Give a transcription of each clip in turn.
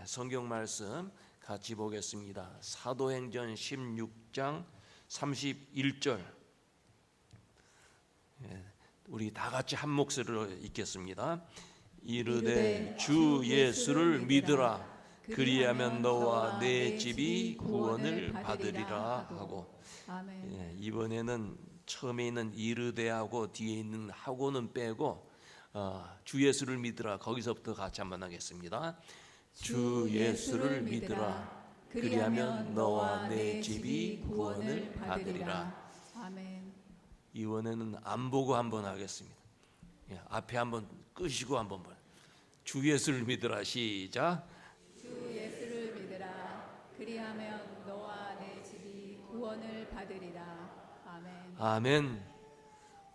성경 말씀 같이 보겠습니다. 사도행전 16장 31절. 우리 다 같이 한 목소리로 읽겠습니다. 이르되 주 예수를 믿으라. 그리하면 너와 내 집이 구원을 받으리라 하고. 이번에는 처음에 있는 이르되하고 뒤에 있는 하고는 빼고 주 예수를 믿으라, 거기서부터 같이 한번 하겠습니다. 주 예수를 믿으라. 그리하면 너와 내 집이 구원을 받으리라. 아멘. 이번에는 안 보고 한번 하겠습니다. 앞에 한번 끄시고 한번 봐요. 주 예수를 믿으라. 시작. 주 예수를 믿으라. 그리하면 너와 내 집이 구원을 받으리라. 아멘.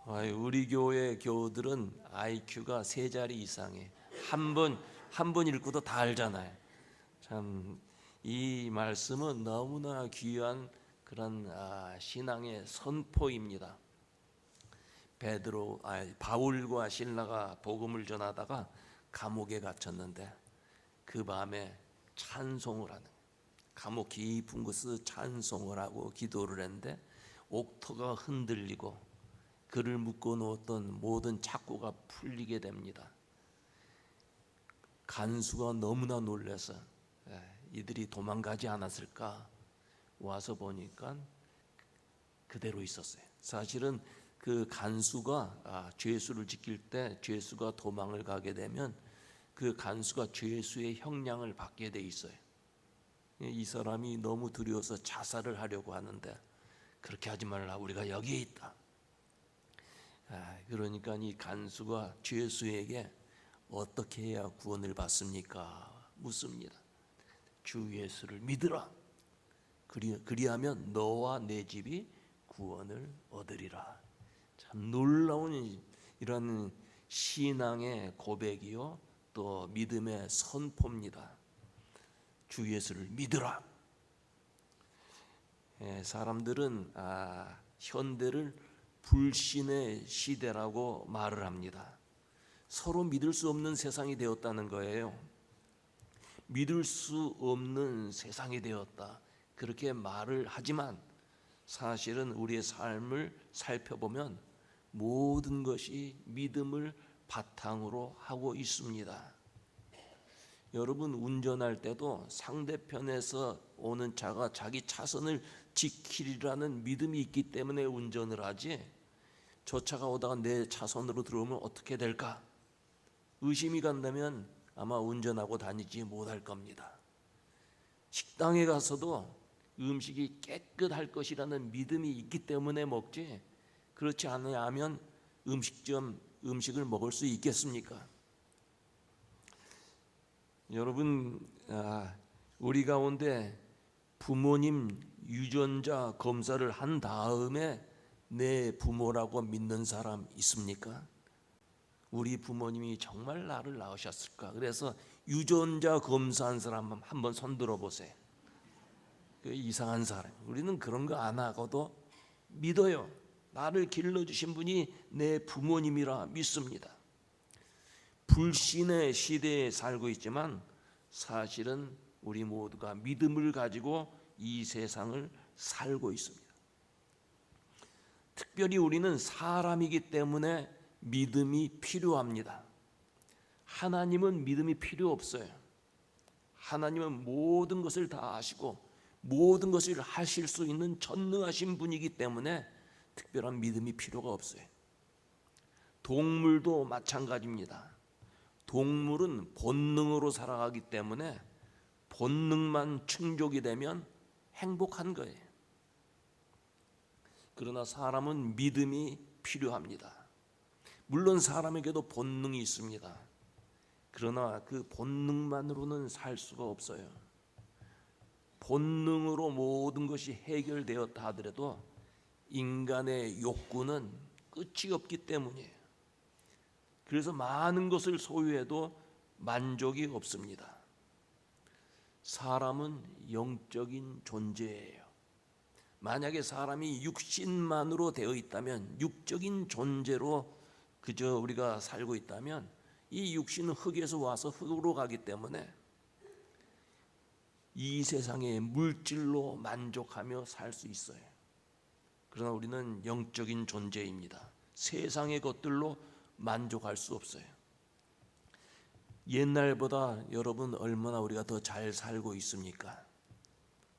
아멘. 우리 교회 교우들은 IQ가 3자리 이상해. 한 번 읽고도 다 알잖아요. 참 이 말씀은 너무나 귀한 그런 신앙의 선포입니다. 바울과 실라가 복음을 전하다가 감옥에 갇혔는데 그 밤에 찬송을 하는, 감옥 깊은 곳에서 찬송을 하고 기도를 했는데 옥토가 흔들리고 그를 묶어 놓았던 모든 착고가 풀리게 됩니다. 간수가 너무나 놀라서 이들이 도망가지 않았을까 와서 보니까 그대로 있었어요. 사실은 그 간수가 죄수를 지킬 때 죄수가 도망을 가게 되면 그 간수가 죄수의 형량을 받게 돼 있어요. 이 사람이 너무 두려워서 자살을 하려고 하는데 그렇게 하지 말라, 우리가 여기에 있다. 그러니까 이 간수가 죄수에게 어떻게 해야 구원을 받습니까? 묻습니다. 주 예수를 믿으라. 그리하면 너와 내 집이 구원을 얻으리라. 참 놀라운 이런 신앙의 고백이요, 또 믿음의 선포입니다. 주 예수를 믿으라. 사람들은 현대를 불신의 시대라고 말을 합니다. 서로 믿을 수 없는 세상이 되었다는 거예요. 믿을 수 없는 세상이 되었다, 그렇게 말을 하지만 사실은 우리의 삶을 살펴보면 모든 것이 믿음을 바탕으로 하고 있습니다. 여러분, 운전할 때도 상대편에서 오는 차가 자기 차선을 지키리라는 믿음이 있기 때문에 운전을 하지, 저 차가 오다가 내 차선으로 들어오면 어떻게 될까 의심이 간다면 아마 운전하고 다니지 못할 겁니다. 식당에 가서도 음식이 깨끗할 것이라는 믿음이 있기 때문에 먹지, 그렇지 않으면 음식을 먹을 수 있겠습니까? 여러분, 우리 가운데 부모님 유전자 검사를 한 다음에 내 부모라고 믿는 사람 있습니까? 우리 부모님이 정말 나를 낳으셨을까? 그래서 유전자 검사한 사람 한번 손 들어보세요. 그 이상한 사람. 우리는 그런 거 안 하고도 믿어요. 나를 길러주신 분이 내 부모님이라 믿습니다. 불신의 시대에 살고 있지만 사실은 우리 모두가 믿음을 가지고 이 세상을 살고 있습니다. 특별히 우리는 사람이기 때문에 믿음이 필요합니다. 하나님은 믿음이 필요 없어요. 하나님은 모든 것을 다 아시고 모든 것을 하실 수 있는 전능하신 분이기 때문에 특별한 믿음이 필요가 없어요. 동물도 마찬가지입니다. 동물은 본능으로 살아가기 때문에 본능만 충족이 되면 행복한 거예요. 그러나 사람은 믿음이 필요합니다. 물론 사람에게도 본능이 있습니다. 그러나 그 본능만으로는 살 수가 없어요. 본능으로 모든 것이 해결되었다 하더라도 인간의 욕구는 끝이 없기 때문이에요. 그래서 많은 것을 소유해도 만족이 없습니다. 사람은 영적인 존재예요. 만약에 사람이 육신만으로 되어 있다면, 육적인 존재로 그저 우리가 살고 있다면 이 육신은 흙에서 와서 흙으로 가기 때문에 이 세상의 물질로 만족하며 살 수 있어요. 그러나 우리는 영적인 존재입니다. 세상의 것들로 만족할 수 없어요. 옛날보다 여러분 얼마나 우리가 더 잘 살고 있습니까?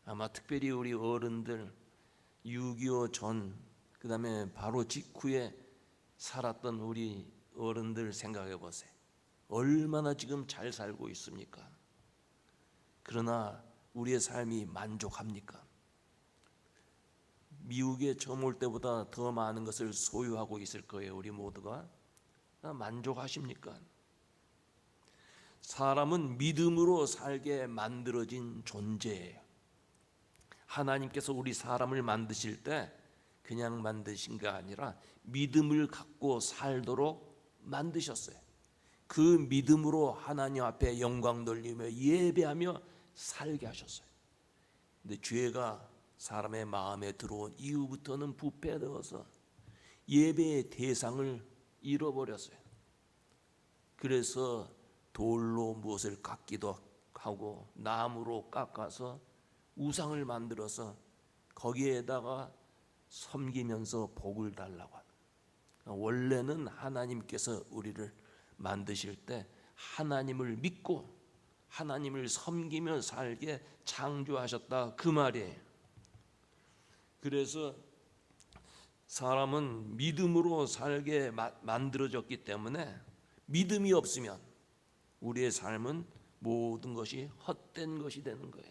아마 특별히 우리 어른들 6.25 전, 그 다음에 바로 직후에 살았던 우리 어른들 생각해 보세요. 얼마나 지금 잘 살고 있습니까? 그러나 우리의 삶이 만족합니까? 미국에 처음 올 때보다 더 많은 것을 소유하고 있을 거예요. 우리 모두가. 만족하십니까? 사람은 믿음으로 살게 만들어진 존재예요. 하나님께서 우리 사람을 만드실 때 그냥 만드신 게 아니라 믿음을 갖고 살도록 만드셨어요. 그 믿음으로 하나님 앞에 영광 돌리며 예배하며 살게 하셨어요. 근데 죄가 사람의 마음에 들어온 이후부터는 부패되어서 예배의 대상을 잃어버렸어요. 그래서 돌로 무엇을 깎기도 하고 나무로 깎아서 우상을 만들어서 거기에다가 섬기면서 복을 달라고 합니다. 원래는 하나님께서 우리를 만드실 때 하나님을 믿고 하나님을 섬기며 살게 창조하셨다, 그 말이에요. 그래서 사람은 믿음으로 살게 만들어졌기 때문에 믿음이 없으면 우리의 삶은 모든 것이 헛된 것이 되는 거예요.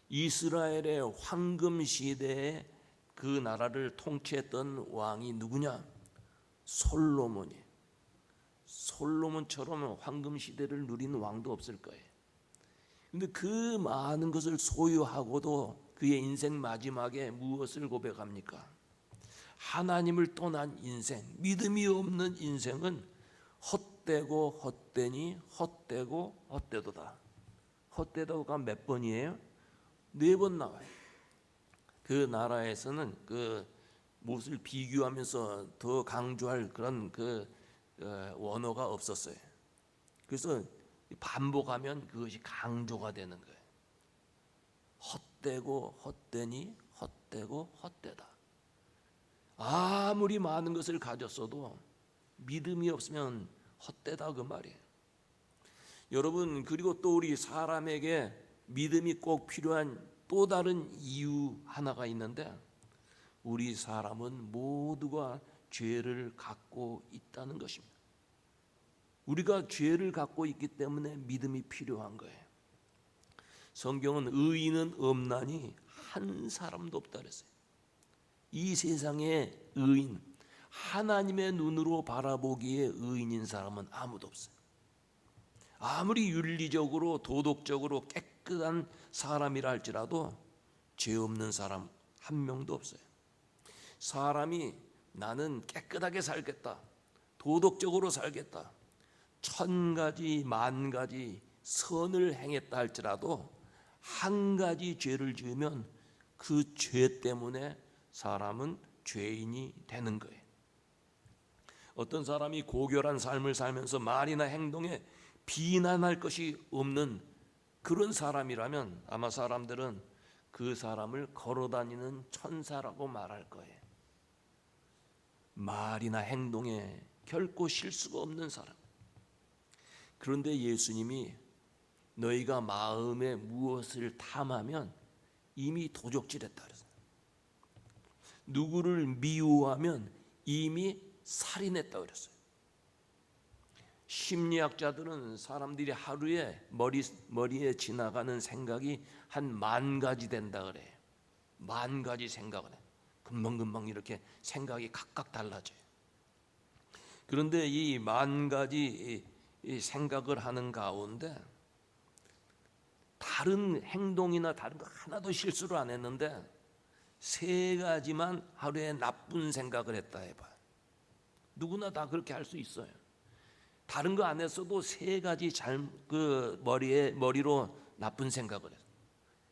이스라엘의 황금 시대에 그 나라를 통치했던 왕이 누구냐? 솔로몬이. 솔로몬처럼 황금 시대를 누린 왕도 없을 거예요. 근데 그 많은 것을 소유하고도 그의 인생 마지막에 무엇을 고백합니까? 하나님을 떠난 인생, 믿음이 없는 인생은 헛되고 헛되니 헛되고 헛되도다. 헛되도가 몇 번이에요? 4번 나와요. 그 나라에서는 그 무엇을 비교하면서 더 강조할 그런 그 원어가 없었어요. 그래서 반복하면 그것이 강조가 되는 거예요. 헛되고 헛되니 헛되고 헛되다. 아무리 많은 것을 가졌어도 믿음이 없으면 헛되다, 그 말이에요. 여러분, 그리고 또 우리 사람에게 믿음이 꼭 필요한 또 다른 이유 하나가 있는데, 우리 사람은 모두가 죄를 갖고 있다는 것입니다. 우리가 죄를 갖고 있기 때문에 믿음이 필요한 거예요. 성경은 의인은 없나니 한 사람도 없다 그랬어요. 이 세상에 의인, 하나님의 눈으로 바라보기에 의인인 사람은 아무도 없어요. 아무리 윤리적으로 도덕적으로 깨끗한 사람이라 할지라도 죄 없는 사람 한 명도 없어요. 사람이 나는 깨끗하게 살겠다, 도덕적으로 살겠다, 1000가지 만가지 선을 행했다 할지라도 한 가지 죄를 지으면 그 죄 때문에 사람은 죄인이 되는 거예요. 어떤 사람이 고결한 삶을 살면서 말이나 행동에 비난할 것이 없는 그런 사람이라면 아마 사람들은 그 사람을 걸어다니는 천사라고 말할 거예요. 말이나 행동에 결코 실수가 없는 사람. 그런데 예수님이 너희가 마음에 무엇을 탐하면 이미 도적질했다 그랬어요. 누구를 미워하면 이미 살인했다 그랬어요. 심리학자들은 사람들이 하루에 머리에 지나가는 생각이 한 10,000가지 된다 그래요. 10,000가지 생각을 해. 금방금방 이렇게 생각이 각각 달라져요. 그런데 이 10,000가지 이 생각을 하는 가운데 다른 행동이나 다른 거 하나도 실수를 안 했는데 3가지만 하루에 나쁜 생각을 했다 해봐요. 누구나 다 그렇게 할 수 있어요. 다른 거 안 했어도 3가지 머리로 나쁜 생각을 해요.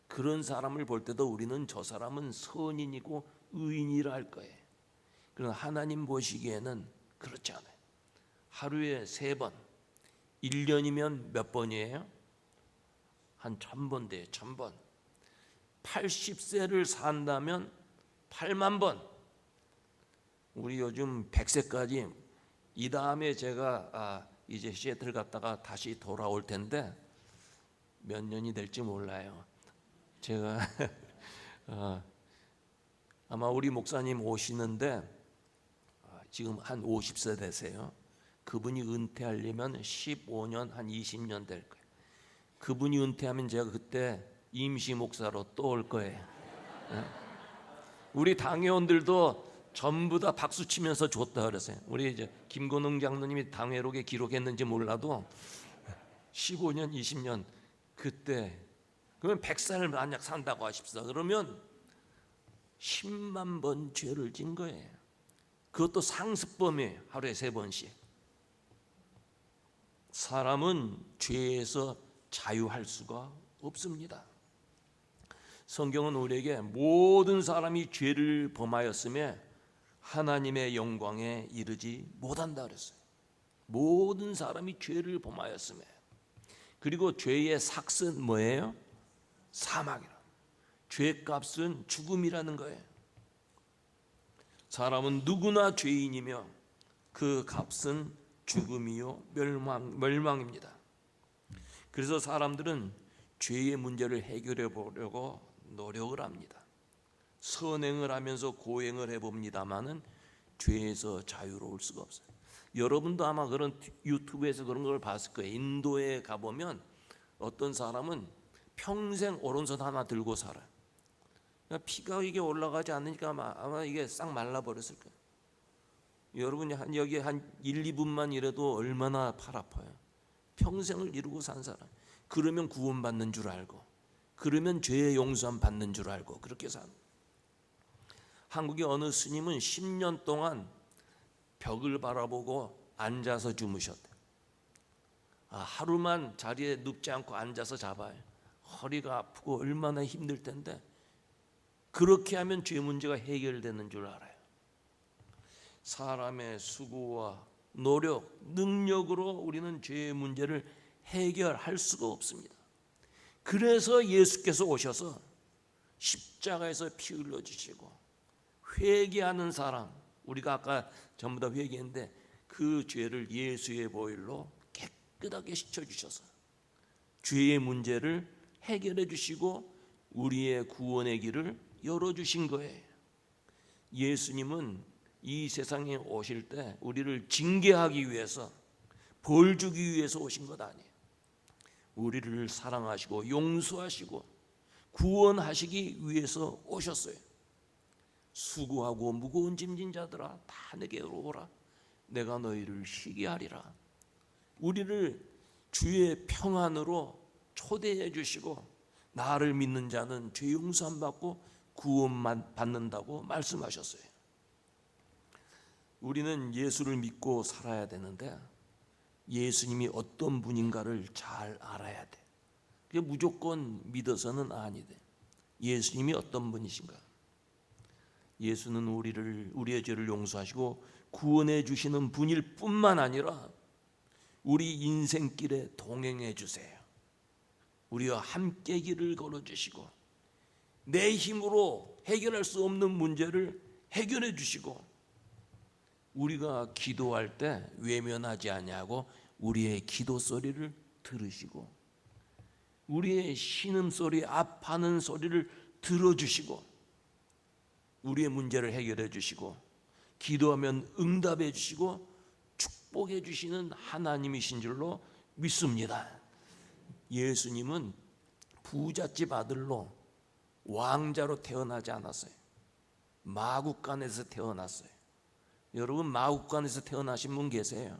그런 사람을 볼 때도 우리는 저 사람은 선인이고 의인이라 할 거예요. 그러나 하나님 보시기에는 그렇지 않아요. 하루에 3번, 1년이면 몇 번이에요? 한 1000번 돼요. 1000번. 80세를 산다면 8만 번. 우리 요즘 100세까지 이 다음에 제가 이제 시애틀 갔다가 다시 돌아올 텐데 몇 년이 될지 몰라요. 제가 아마 우리 목사님 오시는데 지금 한 50세 되세요. 그분이 은퇴하려면 15년 한 20년 될 거예요. 그분이 은퇴하면 제가 그때 임시 목사로 또 올 거예요. 우리 당회원들도 전부 다 박수 치면서 줬다 그랬어요. 우리 이제 김건웅 장로님이 당회록에 기록했는지 몰라도 15년, 20년 그때 그러면 100살 만약 산다고 하십시다. 그러면 10만 번 죄를 진 거예요. 그것도 상습범이에요. 하루에 3번씩. 사람은 죄에서 자유할 수가 없습니다. 성경은 우리에게 모든 사람이 죄를 범하였음에 하나님의 영광에 이르지 못한다 그랬어요. 모든 사람이 죄를 범하였음에. 그리고 죄의 삭은 뭐예요? 사망이라. 죄값은 죽음이라는 거예요. 사람은 누구나 죄인이며 그 값은 죽음이요 멸망입니다. 그래서 사람들은 죄의 문제를 해결해 보려고 노력을 합니다. 선행을 하면서 고행을 해봅니다마는 죄에서 자유로울 수가 없어요. 여러분도 아마 그런 유튜브에서 그런 걸 봤을 거예요. 인도에 가보면 어떤 사람은 평생 오른손 하나 들고 살아요. 피가 이게 올라가지 않으니까 아마 이게 싹 말라버렸을 거예요. 여러분이 여기 한 1, 2분만 일해도 얼마나 팔 아파요. 평생을 이루고 산 사람. 그러면 구원받는 줄 알고, 그러면 죄의 용서함 받는 줄 알고 그렇게 사는. 한국의 어느 스님은 10년 동안 벽을 바라보고 앉아서 주무셨대요. 하루만 자리에 눕지 않고 앉아서 잡아요. 허리가 아프고 얼마나 힘들 텐데 그렇게 하면 죄 문제가 해결되는 줄 알아요. 사람의 수고와 노력, 능력으로 우리는 죄의 문제를 해결할 수가 없습니다. 그래서 예수께서 오셔서 십자가에서 피 흘려주시고 회개하는 사람, 우리가 아까 전부 다 회개했는데 그 죄를 예수의 보혈로 깨끗하게 씻어주셔서 죄의 문제를 해결해 주시고 우리의 구원의 길을 열어주신 거예요. 예수님은 이 세상에 오실 때 우리를 징계하기 위해서, 벌 주기 위해서 오신 것 아니에요. 우리를 사랑하시고 용서하시고 구원하시기 위해서 오셨어요. 수고하고 무거운 짐진 자들아 다 내게로 오라. 내가 너희를 쉬게 하리라. 우리를 주의 평안으로 초대해 주시고 나를 믿는 자는 죄 용서함 받고 구원만 받는다고 말씀하셨어요. 우리는 예수를 믿고 살아야 되는데 예수님이 어떤 분인가를 잘 알아야 돼. 그게 무조건 믿어서는 아니 돼. 예수님이 어떤 분이신가? 예수는 우리의 죄를 용서하시고 구원해 주시는 분일 뿐만 아니라 우리 인생길에 동행해 주세요. 우리와 함께 길을 걸어 주시고 내 힘으로 해결할 수 없는 문제를 해결해 주시고 우리가 기도할 때 외면하지 아니하고 우리의 기도 소리를 들으시고 우리의 신음소리, 아파하는 소리를 들어주시고 우리의 문제를 해결해 주시고 기도하면 응답해 주시고 축복해 주시는 하나님이신 줄로 믿습니다. 예수님은 부잣집 아들로 왕자로 태어나지 않았어요. 마국간에서 태어났어요. 여러분 마국간에서 태어나신 분 계세요?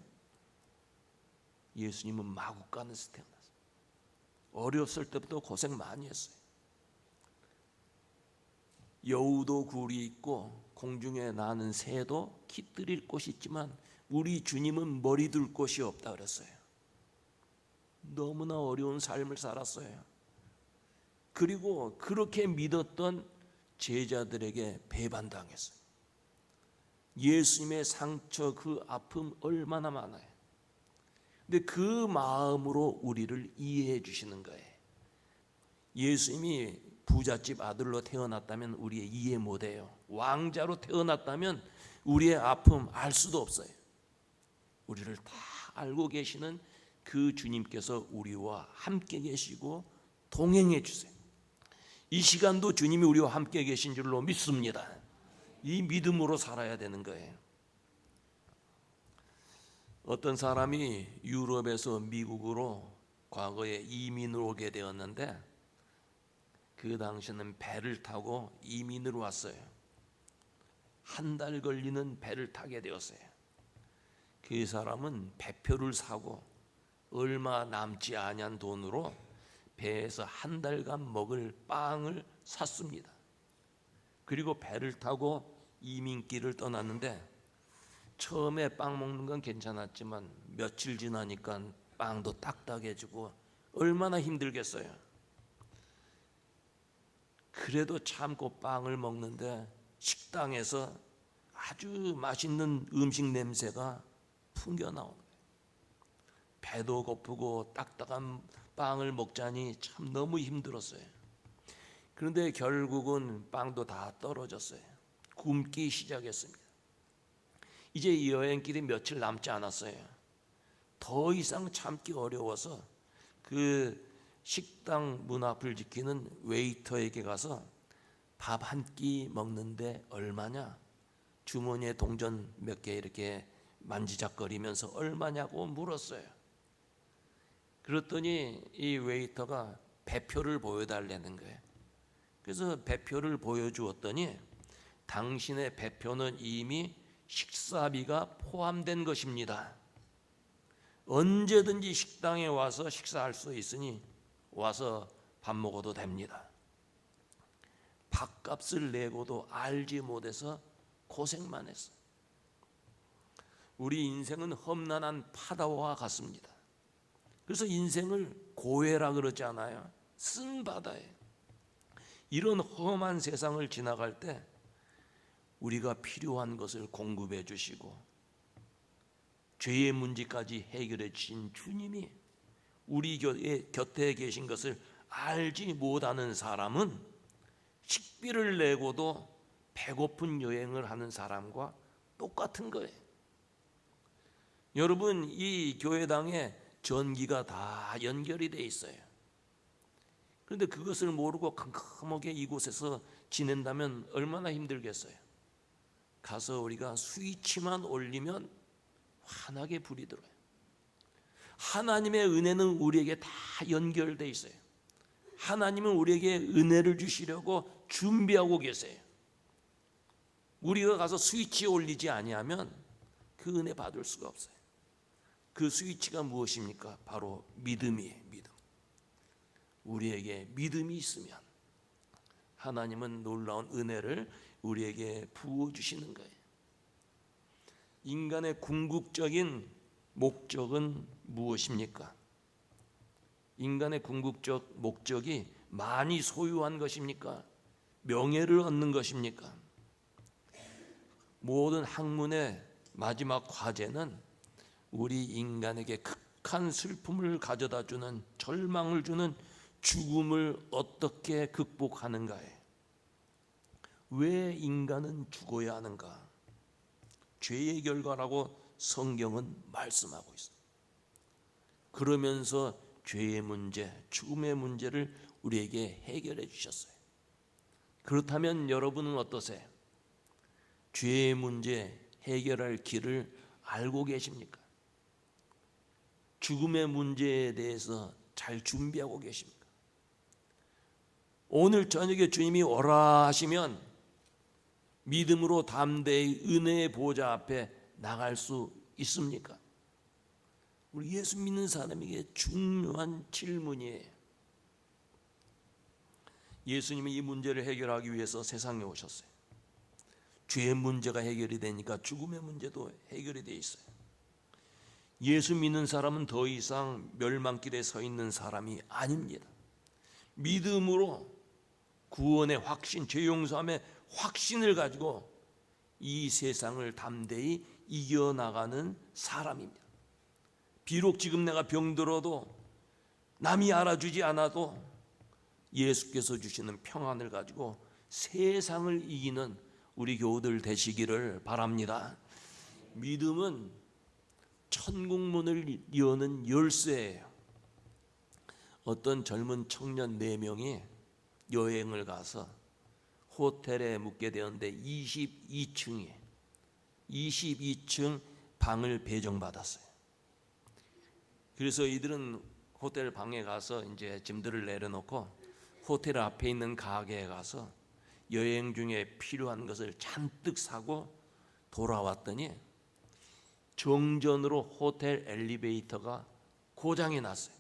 예수님은 마국간에서 태어났어요. 어렸을 때부터 고생 많이 했어요. 여우도 굴이 있고 공중에 나는 새도 깃들일 곳이 있지만 우리 주님은 머리 둘 곳이 없다 그랬어요. 너무나 어려운 삶을 살았어요. 그리고 그렇게 믿었던 제자들에게 배반당했어요. 예수님의 상처, 그 아픔 얼마나 많아요. 근데 그 마음으로 우리를 이해해 주시는 거예요. 예수님이 부잣집 아들로 태어났다면 우리의 이해 못해요. 왕자로 태어났다면 우리의 아픔 알 수도 없어요. 우리를 다 알고 계시는 그 주님께서 우리와 함께 계시고 동행해 주세요. 이 시간도 주님이 우리와 함께 계신 줄로 믿습니다. 이 믿음으로 살아야 되는 거예요. 어떤 사람이 유럽에서 미국으로 과거에 이민을 오게 되었는데 그 당시에는 배를 타고 이민을 왔어요. 한 달 걸리는 배를 타게 되었어요. 그 사람은 배표를 사고 얼마 남지 아니한 돈으로 배에서 한 달간 먹을 빵을 샀습니다. 그리고 배를 타고 이민길을 떠났는데 처음에 빵 먹는 건 괜찮았지만 며칠 지나니까 빵도 딱딱해지고 얼마나 힘들겠어요. 그래도 참고 빵을 먹는데 식당에서 아주 맛있는 음식 냄새가 풍겨나오는 거예요. 배도 고프고 딱딱한 빵을 먹자니 참 너무 힘들었어요. 그런데 결국은 빵도 다 떨어졌어요. 굶기 시작했습니다. 이제 이 여행길이 며칠 남지 않았어요. 더 이상 참기 어려워서 그 식당 문 앞을 지키는 웨이터에게 가서 밥 한 끼 먹는데 얼마냐? 주머니에 동전 몇 개 이렇게 만지작거리면서 얼마냐고 물었어요. 그랬더니 이 웨이터가 배표를 보여달라는 거예요. 그래서 배표를 보여주었더니 당신의 배표는 이미 식사비가 포함된 것입니다. 언제든지 식당에 와서 식사할 수 있으니 와서 밥 먹어도 됩니다. 밥값을 내고도 알지 못해서 고생만 했어요. 우리 인생은 험난한 파도와 같습니다. 그래서 인생을 고해라 그러지 않아요? 쓴 바다예요. 이런 험한 세상을 지나갈 때 우리가 필요한 것을 공급해 주시고 죄의 문제까지 해결해 주신 주님이 우리 곁에 계신 것을 알지 못하는 사람은 식비를 내고도 배고픈 여행을 하는 사람과 똑같은 거예요. 여러분, 이 교회당에 전기가 다 연결이 돼 있어요. 그런데 그것을 모르고 캄캄하게 이곳에서 지낸다면 얼마나 힘들겠어요. 가서 우리가 스위치만 올리면 환하게 불이 들어요. 하나님의 은혜는 우리에게 다 연결돼 있어요. 하나님은 우리에게 은혜를 주시려고 준비하고 계세요. 우리가 가서 스위치 올리지 아니하면 그 은혜 받을 수가 없어요. 그 스위치가 무엇입니까? 바로 믿음이에요. 믿음. 우리에게 믿음이 있으면 하나님은 놀라운 은혜를 우리에게 부어주시는 거예요. 인간의 궁극적인 목적은 무엇입니까? 인간의 궁극적 목적이 많이 소유한 것입니까? 명예를 얻는 것입니까? 모든 학문의 마지막 과제는 우리 인간에게 극한 슬픔을 가져다 주는, 절망을 주는 죽음을 어떻게 극복하는가에. 왜 인간은 죽어야 하는가? 죄의 결과라고 성경은 말씀하고 있습니다. 그러면서 죄의 문제, 죽음의 문제를 우리에게 해결해 주셨어요. 그렇다면 여러분은 어떠세요? 죄의 문제 해결할 길을 알고 계십니까? 죽음의 문제에 대해서 잘 준비하고 계십니까? 오늘 저녁에 주님이 오라 하시면 믿음으로 담대히 은혜의 보좌 앞에 나갈 수 있습니까? 우리 예수 믿는 사람에게 중요한 질문이에요. 예수님이 이 문제를 해결하기 위해서 세상에 오셨어요. 죄의 문제가 해결이 되니까 죽음의 문제도 해결이 돼 있어요. 예수 믿는 사람은 더 이상 멸망길에 서 있는 사람이 아닙니다. 믿음으로 구원의 확신, 죄 용서함의 확신을 가지고 이 세상을 담대히 이겨나가는 사람입니다. 비록 지금 내가 병들어도 남이 알아주지 않아도 예수께서 주시는 평안을 가지고 세상을 이기는 우리 교우들 되시기를 바랍니다. 믿음은 천국 문을 여는 열쇠예요. 어떤 젊은 청년 4명이 여행을 가서 호텔에 묵게 되었는데 22층 방을 배정받았어요. 그래서 이들은 호텔 방에 가서 이제 짐들을 내려놓고 호텔 앞에 있는 가게에 가서 여행 중에 필요한 것을 잔뜩 사고 돌아왔더니 정전으로 호텔 엘리베이터가 고장이 났어요.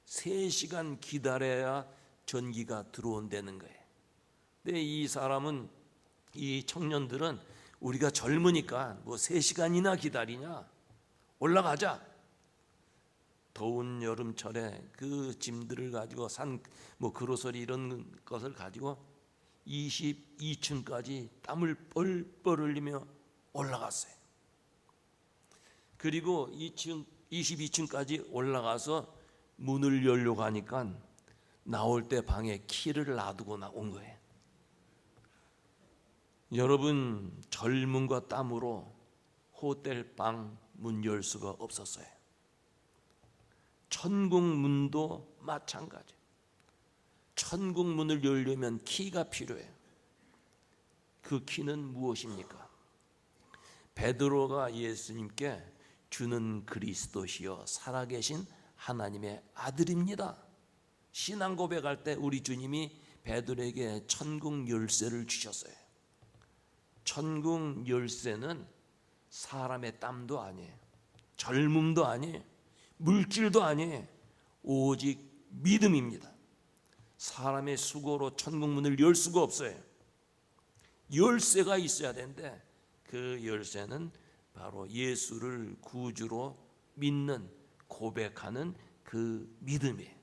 3시간 기다려야 전기가 들어온다는 거예요. 근데 이 청년들은 우리가 젊으니까 뭐 3시간이나 기다리냐, 올라가자. 더운 여름철에 그 짐들을 가지고 산 그로서리 이런 것을 가지고 22층까지 땀을 뻘뻘 흘리며 올라갔어요. 그리고 22층까지 올라가서 문을 열려고 하니까 나올 때 방에 키를 놔두고 온 거예요. 여러분, 젊음과 땀으로 호텔 방 문 열 수가 없었어요. 천국 문도 마찬가지. 천국 문을 열려면 키가 필요해요. 그 키는 무엇입니까? 베드로가 예수님께 주는 그리스도시요 살아계신 하나님의 아들입니다. 신앙 고백할 때 우리 주님이 베드로에게 천국 열쇠를 주셨어요. 천국 열쇠는 사람의 땀도 아니에요. 젊음도 아니에요. 물질도 아니에요. 오직 믿음입니다. 사람의 수고로 천국 문을 열 수가 없어요. 열쇠가 있어야 되는데 그 열쇠는 바로 예수를 구주로 믿는, 고백하는 그 믿음이에요.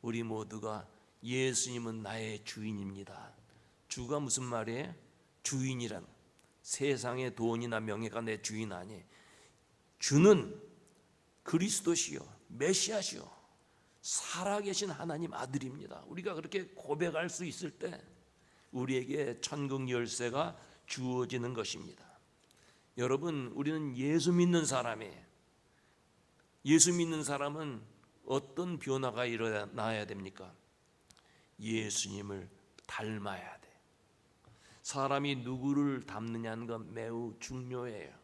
우리 모두가 예수님은 나의 주인입니다. 주가 무슨 말이에요? 주인이란, 세상의 돈이나 명예가 내 주인 아니에요. 주는 그리스도시요 메시아시요 살아계신 하나님 아들입니다. 우리가 그렇게 고백할 수 있을 때 우리에게 천국 열쇠가 주어지는 것입니다. 여러분, 우리는 예수 믿는 사람이에요. 예수 믿는 사람은 어떤 변화가 일어나야 됩니까? 예수님을 닮아야 돼. 사람이 누구를 닮느냐는 건 매우 중요해요.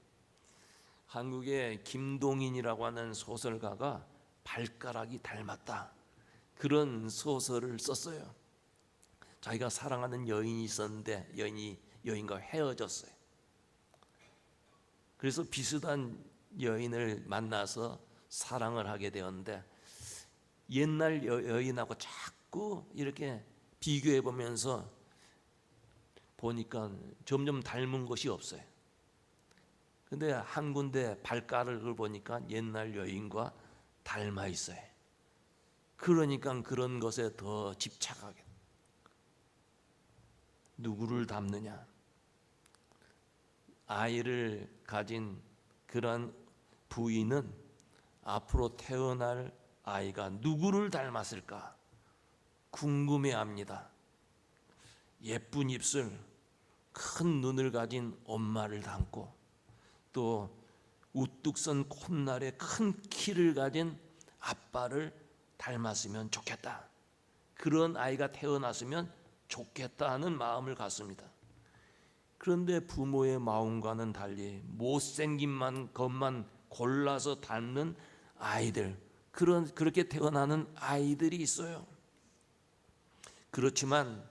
한국의 김동인이라고 하는 소설가가 발가락이 닮았다, 그런 소설을 썼어요. 자기가 사랑하는 여인이 있었는데 여인과 헤어졌어요. 그래서 비슷한 여인을 만나서 사랑을 하게 되었는데 옛날 여인하고 자꾸 이렇게 비교해 보면서 보니까 점점 닮은 것이 없어요. 근데 한 군데 발가락을 보니까 옛날 여인과 닮아 있어요. 그러니까 그런 것에 더 집착하게. 누구를 닮느냐? 아이를 가진 그런 부인은 앞으로 태어날 아이가 누구를 닮았을까 궁금해합니다. 예쁜 입술, 큰 눈을 가진 엄마를 닮고 또 우뚝 선 콧날에 큰 키를 가진 아빠를 닮았으면 좋겠다. 그런 아이가 태어났으면 좋겠다 하는 마음을 갖습니다. 그런데 부모의 마음과는 달리 못생긴 것만 골라서 닮는 아이들, 그렇게 태어나는 아이들이 있어요. 그렇지만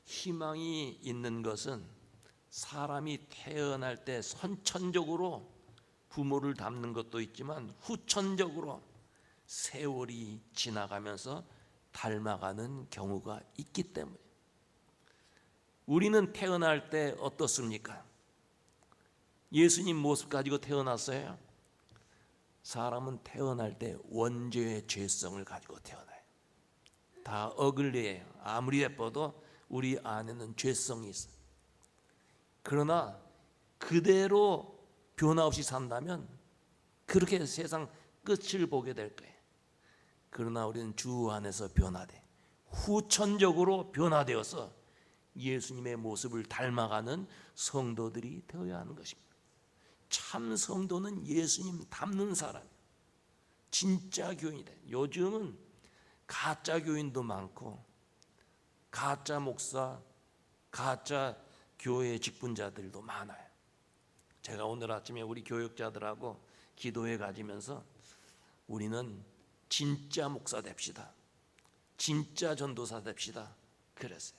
희망이 있는 것은 사람이 태어날 때 선천적으로 부모를 닮는 것도 있지만 후천적으로 세월이 지나가면서 닮아가는 경우가 있기 때문에. 우리는 태어날 때 어떻습니까? 예수님 모습 가지고 태어났어요? 사람은 태어날 때 원죄의 죄성을 가지고 태어나요. 다 어글리해요. 아무리 예뻐도 우리 안에는 죄성이 있어요. 그러나 그대로 변화 없이 산다면 그렇게 세상 끝을 보게 될 거예요. 그러나 우리는 주 안에서 변화돼. 후천적으로 변화되어서 예수님의 모습을 닮아가는 성도들이 되어야 하는 것입니다. 참 성도는 예수님 닮는 사람, 진짜 교인이다. 요즘은 가짜 교인도 많고 가짜 목사, 가짜 교회 직분자들도 많아요. 제가 오늘 아침에 우리 교역자들하고 기도회 가지면서 우리는 진짜 목사 됩시다, 진짜 전도사 됩시다 그랬어요.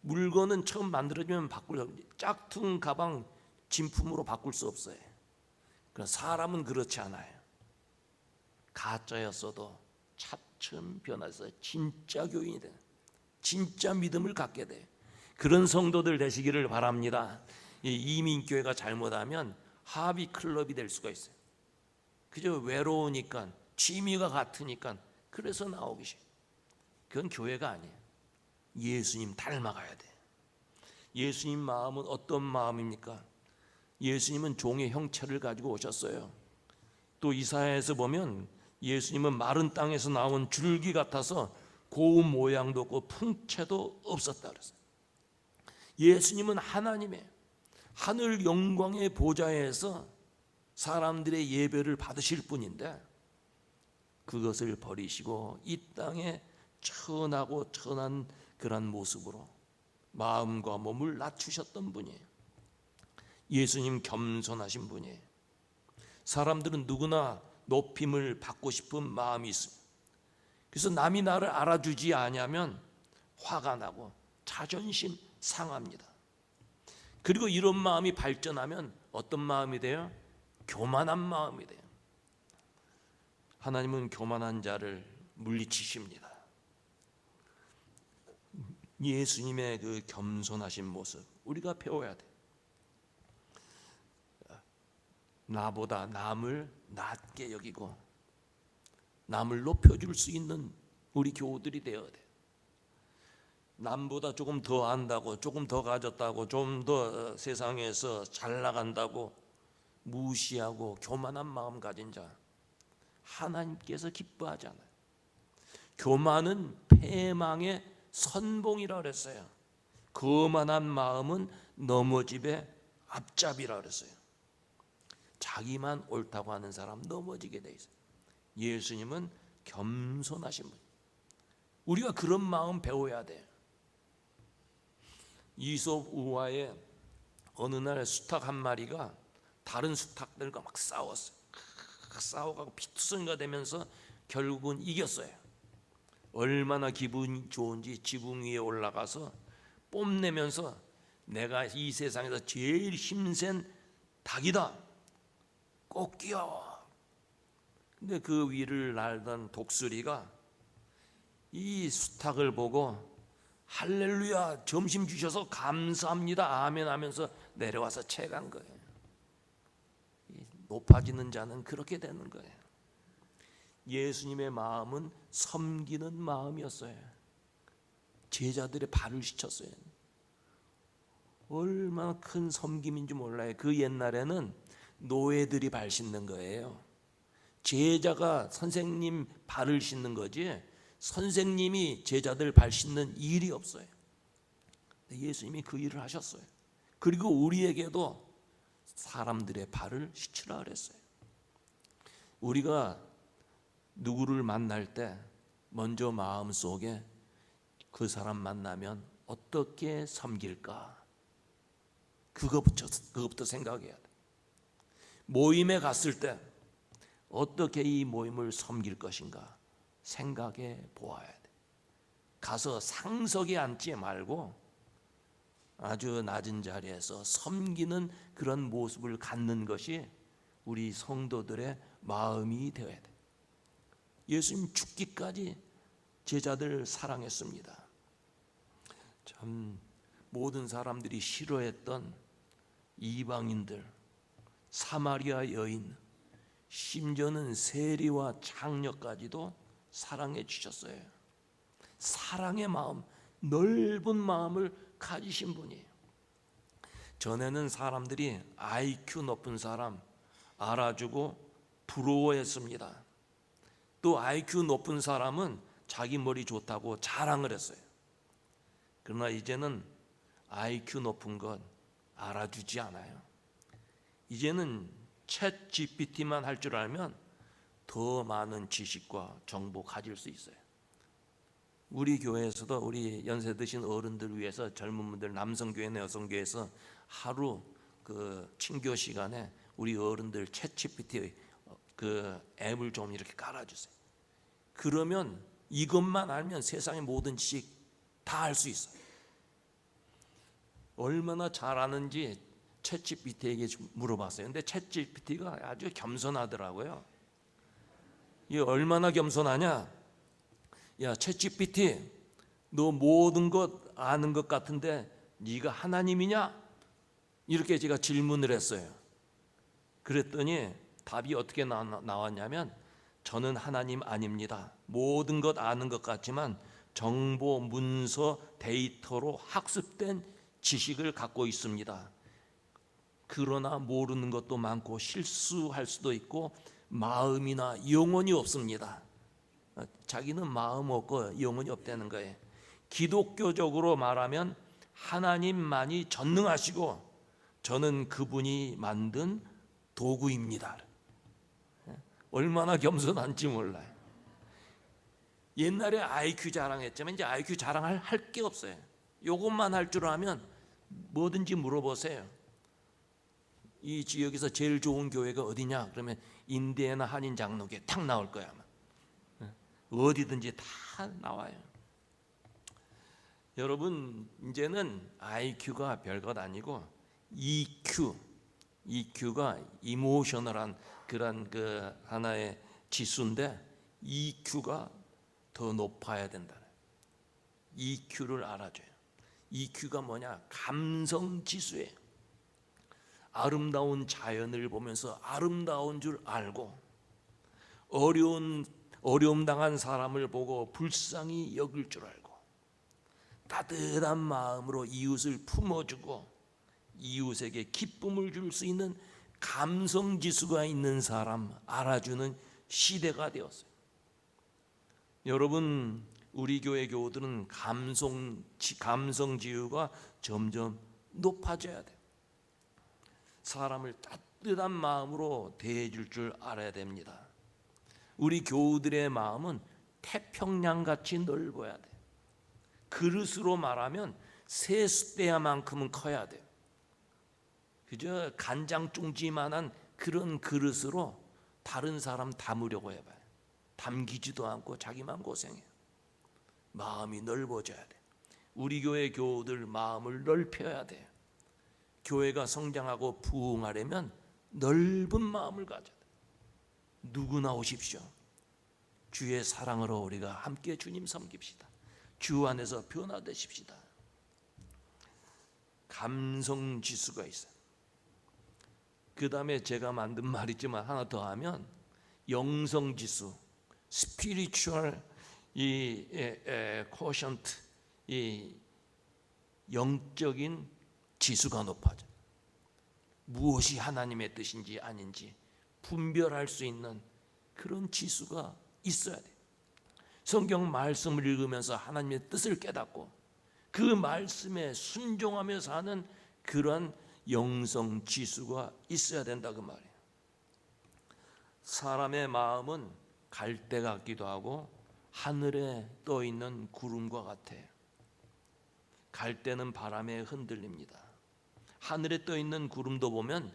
물건은 처음 만들어지면 짝퉁 가방 진품으로 바꿀 수 없어요. 사람은 그렇지 않아요. 가짜였어도 차츰 변해서 진짜 교인이 돼, 진짜 믿음을 갖게 돼. 그런 성도들 되시기를 바랍니다. 이민교회가 잘못하면 하비 클럽이 될 수가 있어요. 그저 외로우니까, 취미가 같으니까 그래서 나오기 싫어요. 그건 교회가 아니에요. 예수님 닮아가야 돼. 예수님 마음은 어떤 마음입니까? 예수님은 종의 형체를 가지고 오셨어요. 또 이사야에서 보면 예수님은 마른 땅에서 나온 줄기 같아서 고운 모양도 없고 풍채도 없었다 그랬어요. 예수님은 하나님의 하늘 영광의 보좌에서 사람들의 예배를 받으실 분인데 그것을 버리시고 이 땅에 천하고 천한 그런 모습으로 마음과 몸을 낮추셨던 분이에요. 예수님 겸손하신 분이에요. 사람들은 누구나 높임을 받고 싶은 마음이 있습니다. 그래서 남이 나를 알아주지 않으면 화가 나고 자존심 상합니다. 그리고 이런 마음이 발전하면 어떤 마음이 돼요? 교만한 마음이 돼요. 하나님은 교만한 자를 물리치십니다. 예수님의 그 겸손하신 모습 우리가 배워야 돼. 나보다 남을 낮게 여기고 남을 높여줄 수 있는 우리 교우들이 되어야 돼. 남보다 조금 더 안다고, 조금 더 가졌다고, 좀 더 세상에서 잘 나간다고 무시하고 교만한 마음 가진 자 하나님께서 기뻐하지 않아요. 교만은 패망의 선봉이라 그랬어요. 거만한 마음은 넘어짐의 앞잡이라 그랬어요. 자기만 옳다고 하는 사람 넘어지게 돼 있어요. 예수님은 겸손하신 분. 우리가 그런 마음 배워야 돼요. 이솝 우화에 어느 날 수탉 한 마리가 다른 수탉들과 막 싸웠어요. 싸워가고 피투성이가 되면서 결국은 이겼어요. 얼마나 기분이 좋은지 지붕 위에 올라가서 뽐내면서 내가 이 세상에서 제일 힘센 닭이다, 꼭 끼워. 근데 그 위를 날던 독수리가 이 수탉을 보고 할렐루야, 점심 주셔서 감사합니다, 아멘 하면서 내려와서 채간 거예요. 높아지는 자는 그렇게 되는 거예요. 예수님의 마음은 섬기는 마음이었어요. 제자들의 발을 씻었어요. 얼마나 큰 섬김인지 몰라요. 그 옛날에는 노예들이 발 씻는 거예요. 제자가 선생님 발을 씻는 거지 선생님이 제자들 발 씻는 일이 없어요. 예수님이 그 일을 하셨어요. 그리고 우리에게도 사람들의 발을 씻으라 그랬어요. 우리가 누구를 만날 때 먼저 마음속에 그 사람 만나면 어떻게 섬길까? 그것부터 생각해야 돼. 모임에 갔을 때 어떻게 이 모임을 섬길 것인가 생각해 보아야 돼. 가서 상석에 앉지 말고 아주 낮은 자리에서 섬기는 그런 모습을 갖는 것이 우리 성도들의 마음이 되어야 돼. 예수님 죽기까지 제자들 사랑했습니다. 참 모든 사람들이 싫어했던 이방인들, 사마리아 여인, 심지어는 세리와 장녀까지도 사랑해 주셨어요. 사랑의 마음, 넓은 마음을 가지신 분이에요. 전에는 사람들이 IQ 높은 사람 알아주고 부러워했습니다. 또 IQ 높은 사람은 자기 머리 좋다고 자랑을 했어요. 그러나 이제는 IQ 높은 것 알아주지 않아요. 이제는 챗 GPT만 할 줄 알면 더 많은 지식과 정보 가질 수 있어요. 우리 교회에서도 우리 연세 드신 어른들 위해서 젊은 분들 남성교회나 여성교회에서 하루 그 친교 시간에 우리 어른들 챗 GPT 그 앱을 좀 이렇게 깔아주세요. 그러면 이것만 알면 세상의 모든 지식 다 알 수 있어요. 얼마나 잘하는지 챗 GPT에게 물어봤어요. 근데 챗 GPT가 아주 겸손하더라고요. 이 얼마나 겸손하냐? 야, 챗 GPT, 너 모든 것 아는 것 같은데 네가 하나님이냐? 이렇게 제가 질문을 했어요. 그랬더니 답이 어떻게 나왔냐면 저는 하나님 아닙니다. 모든 것 아는 것 같지만 정보, 문서, 데이터로 학습된 지식을 갖고 있습니다. 그러나 모르는 것도 많고 실수할 수도 있고 마음이나 영혼이 없습니다. 자기는 마음 없고 영혼이 없다는 거예요. 기독교적으로 말하면 하나님만이 전능하시고 저는 그분이 만든 도구입니다. 얼마나 겸손한지 몰라요. 옛날에 IQ 자랑했지만 이제 IQ 자랑할 게 없어요. 이것만 할 줄 아면 뭐든지 물어보세요. 이 지역에서 제일 좋은 교회가 어디냐? 그러면 인디애나 한인 장로교회 탁 나올 거야. 아마. 어디든지 다 나와요. 여러분, 이제는 IQ가 별것 아니고 EQ가 이모셔널한 그런 그 하나의 지수인데 EQ가 더 높아야 된다. EQ를 알아줘요. EQ가 뭐냐? 감성 지수예요. 아름다운 자연을 보면서 아름다운 줄 알고 어려움 당한 사람을 보고 불쌍히 여길 줄 알고 따뜻한 마음으로 이웃을 품어주고 이웃에게 기쁨을 줄 수 있는 감성 지수가 있는 사람 알아주는 시대가 되었어요. 여러분, 우리 교회 교우들은 감성 지수가 점점 높아져야 돼요. 사람을 따뜻한 마음으로 대해줄 줄 알아야 됩니다. 우리 교우들의 마음은 태평양같이 넓어야 돼요. 그릇으로 말하면 세숫대야만큼은 커야 돼요. 그저 간장종지만한 그런 그릇으로 다른 사람 담으려고 해봐요. 담기지도 않고 자기만 고생해요. 마음이 넓어져야 돼요. 우리 교회 교우들 마음을 넓혀야 돼요. 교회가 성장하고 부흥하려면 넓은 마음을 가져야 돼요. 누구나 오십시오. 주의 사랑으로 우리가 함께 주님 섬깁시다. 주 안에서 변화되십시다. 감성 지수가 있어요. 그 다음에 제가 만든 말이지만 하나 더 하면 영성 지수, spiritual quotient, 이 영적인 지수가 높아져. 무엇이 하나님의 뜻인지 아닌지 분별할 수 있는 그런 지수가 있어야 돼요. 성경 말씀을 읽으면서 하나님의 뜻을 깨닫고 그 말씀에 순종하며 사는 그러한 영성 지수가 있어야 된다 그 말이에요. 사람의 마음은 갈대 같기도 하고 하늘에 떠 있는 구름과 같아요. 갈대는 바람에 흔들립니다. 하늘에 떠 있는 구름도 보면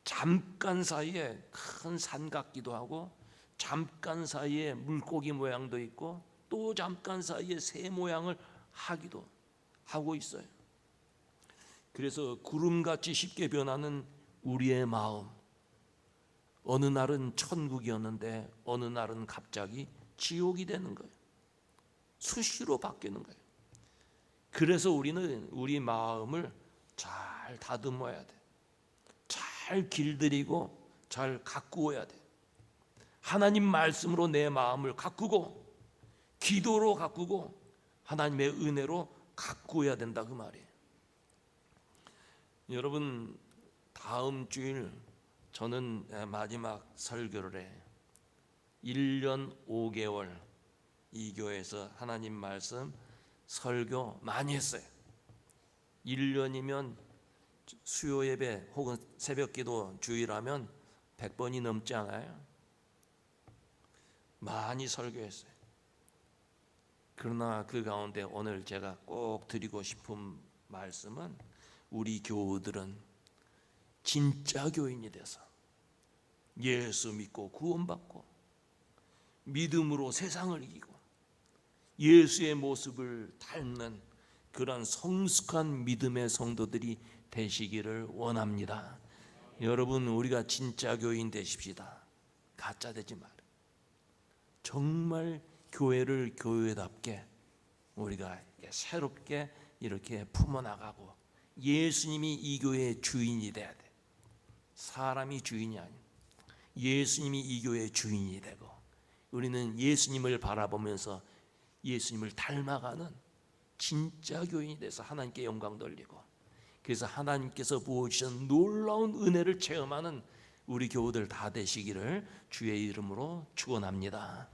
잠깐 사이에 큰 산 같기도 하고 잠깐 사이에 물고기 모양도 있고 또 잠깐 사이에 새 모양을 하기도 하고 있어요. 그래서 구름같이 쉽게 변하는 우리의 마음, 어느 날은 천국이었는데 어느 날은 갑자기 지옥이 되는 거예요. 수시로 바뀌는 거예요. 그래서 우리는 우리 마음을 잘 다듬어야 돼. 잘 길들이고 잘 가꾸어야 돼. 하나님 말씀으로 내 마음을 가꾸고 기도로 가꾸고 하나님의 은혜로 가꾸어야 된다 그 말이에요. 여러분, 다음 주일 저는 마지막 설교를 해. 1년 5개월 이 교회에서 하나님 말씀 설교 많이 했어요. 1년이면 수요 예배 혹은 새벽 기도 주일하면 100번이 넘지 않아요? 많이 설교했어요. 그러나 그 가운데 오늘 제가 꼭 드리고 싶은 말씀은 우리 교우들은 진짜 교인이 돼서 예수 믿고 구원받고 믿음으로 세상을 이기고 예수의 모습을 닮는 그런 성숙한 믿음의 성도들이 되시기를 원합니다. 여러분, 우리가 진짜 교인 되십시다. 가짜 되지 말아요. 정말 교회를 교회답게 우리가 새롭게 이렇게 품어나가고 예수님이 이 교회의 주인이 돼야 돼. 사람이 주인이 아니고 예수님이 이 교회의 주인이 되고 우리는 예수님을 바라보면서 예수님을 닮아가는 진짜 교인이 돼서 하나님께 영광 돌리고, 그래서 하나님께서 부어주신 놀라운 은혜를 체험하는 우리 교우들 다 되시기를 주의 이름으로 축원합니다.